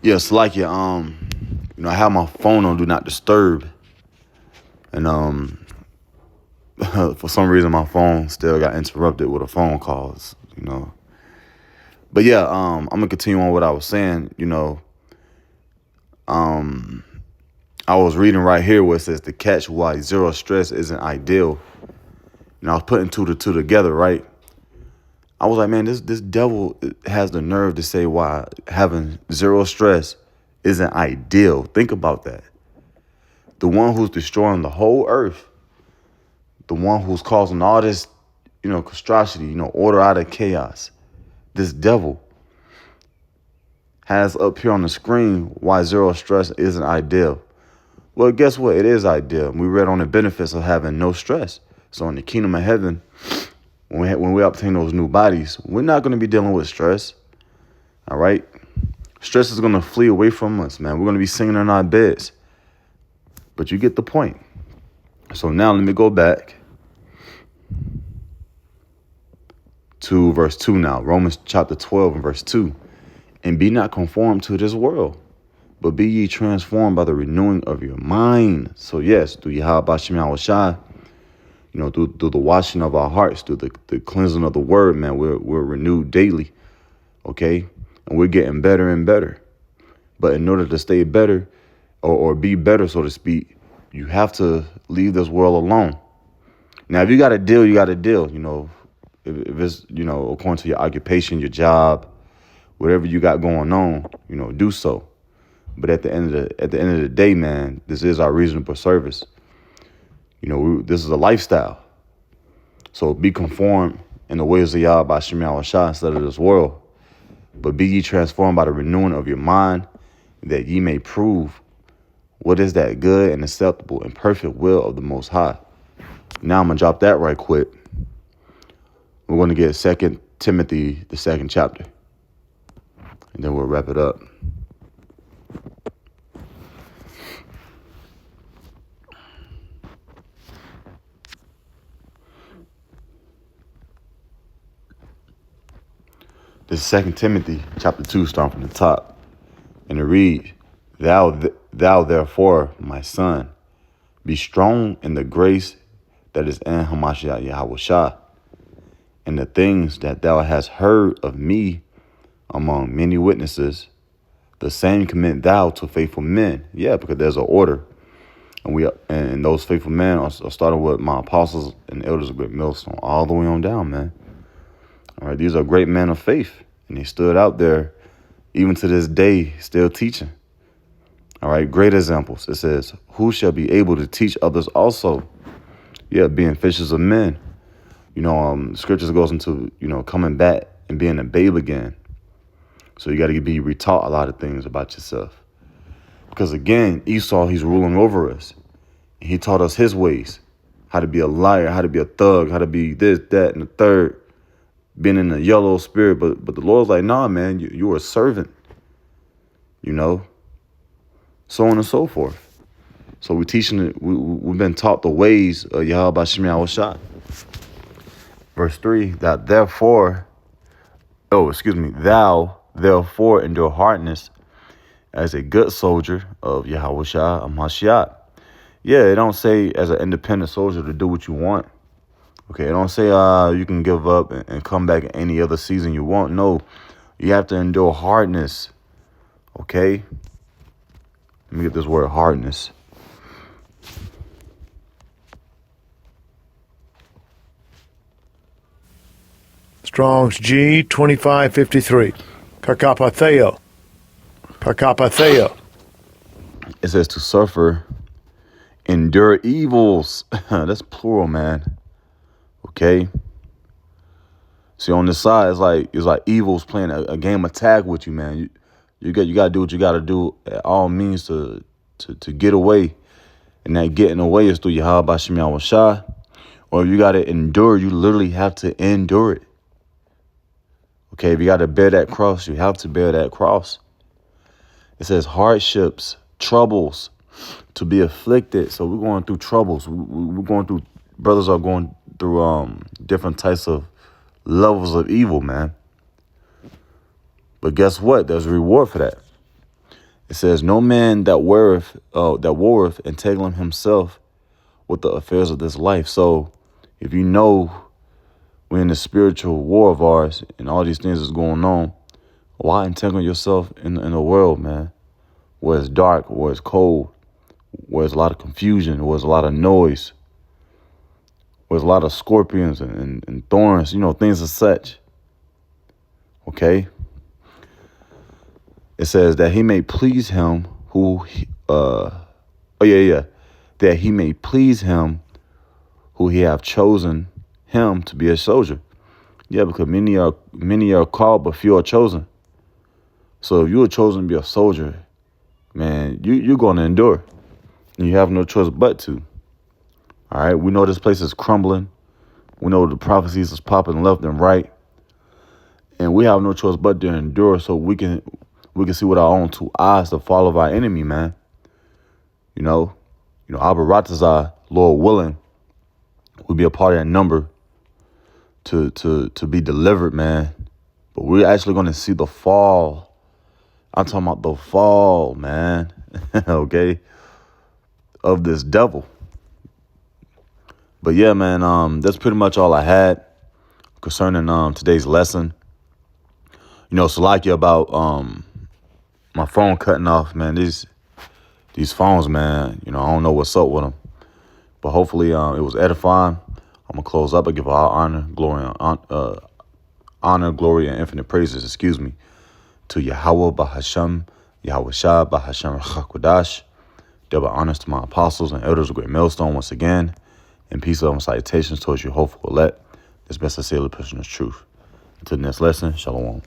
Yes, like it. I have my phone on do not disturb, and for some reason my phone still got interrupted with a phone call. But yeah, I'm gonna continue on what I was saying. Um, I was reading right here where it says the catch why zero stress isn't ideal. I was putting two to two together, right? I was like, man, this devil has the nerve to say why having zero stress isn't ideal. Think about that. The one who's destroying the whole earth, the one who's causing all this, castrosity, order out of chaos. This devil has up here on the screen why zero stress isn't ideal. Well, guess what? It is ideal. We read on the benefits of having no stress. So in the kingdom of heaven, when we obtain those new bodies, we're not going to be dealing with stress. All right? Stress is going to flee away from us, man. We're going to be singing in our beds. But you get the point. So now let me go back to verse 2 now. Romans chapter 12 and verse 2. And be not conformed to this world, but be ye transformed by the renewing of your mind. So yes, through Yahweh Shem Yahushua, through the washing of our hearts, through the cleansing of the word, man, we're renewed daily, okay? And we're getting better and better. But in order to stay better or be better, so to speak, you have to leave this world alone. Now, if you got a deal, you got a deal. If it's, according to your occupation, your job, whatever you got going on, do so. But at the end of the day, man, this is our reasonable service. This is a lifestyle. So be conformed in the ways of Yah by Shem Yahushua instead of this world. But be ye transformed by the renewing of your mind, that ye may prove what is that good and acceptable and perfect will of the Most High. Now I'm going to drop that right quick. We're going to get 2 Timothy, the 2nd chapter. And then we'll wrap it up. This is 2 Timothy chapter 2, starting from the top. And it reads, Thou therefore, my son, be strong in the grace that is in Hamashiach Yahushua, and the things that thou hast heard of me among many witnesses, the same commit thou to faithful men. Yeah, because there's an order. And those faithful men are starting with my apostles and elders of great millstone, all the way on down, man. All right, these are great men of faith, and they stood out there, even to this day, still teaching. All right, great examples. It says, who shall be able to teach others also? Yeah, being fishers of men. Scriptures goes into, coming back and being a babe again. So you got to be retaught a lot of things about yourself. Because again, Esau, he's ruling over us. He taught us his ways, how to be a liar, how to be a thug, how to be this, that, and the third, being in the yellow spirit. But the Lord's like, nah, man, you are a servant, so on and so forth. So we're teaching it. We've been taught the ways of Yahweh Shem Yahushua. Verse 3, thou therefore endure hardness as a good soldier of Yahushua Hamashiach. Yeah, it don't say as an independent soldier to do what you want. Okay, it don't say you can give up and come back in any other season you want. No, you have to endure hardness. Okay? Let me get this word hardness. Strong's G 2553. Karkapatheo. Karkapatheo. It says to suffer, endure evils. That's plural, man. Okay? See, on this side, it's like evils playing a game of tag with you, man. You got to do what you got to do at all means to get away. And that getting away is through Yahweh Shem Yahushua. Or if you got to endure, you literally have to endure it. Okay, if you got to bear that cross, you have to bear that cross. It says hardships, troubles, to be afflicted. So we're going through troubles. We're going through, brothers are going through different types of levels of evil, man. But guess what? There's a reward for that. It says, no man that warreth entangling himself with the affairs of this life. So if you know we're in the spiritual war of ours and all these things is going on, why entangle yourself in the world, man? Where it's dark, where it's cold, where there's a lot of confusion, where there's a lot of noise, where there's a lot of scorpions and thorns, things of such. Okay? It says that he may please him that he may please him who he have chosen him to be a soldier. Yeah, because many are called, but few are chosen. So if you are chosen to be a soldier, man, you're going to endure. And you have no choice but to. All right, we know this place is crumbling. We know the prophecies is popping left and right. And we have no choice but to endure so we can see with our own two eyes the fall of our enemy, man. Abba Ratazar, Lord willing, will be a part of that number to be delivered, man. But we're actually going to see the fall. I'm talking about the fall, man. Okay? Of this devil. But yeah, man, that's pretty much all I had concerning today's lesson. Salakia about my phone cutting off, man. These phones, man, I don't know what's up with them. But hopefully it was edifying. I'm going to close up and give all honor, glory, and infinite praises, to Yahweh Bahasham, Yahweh Shah Bahasham Rachakwadash. Double honors to my apostles and elders of Great Millstone once again. And peace, love, and salutations towards your hopeful elect. This best I say, the person is truth. Until the next lesson, shalom.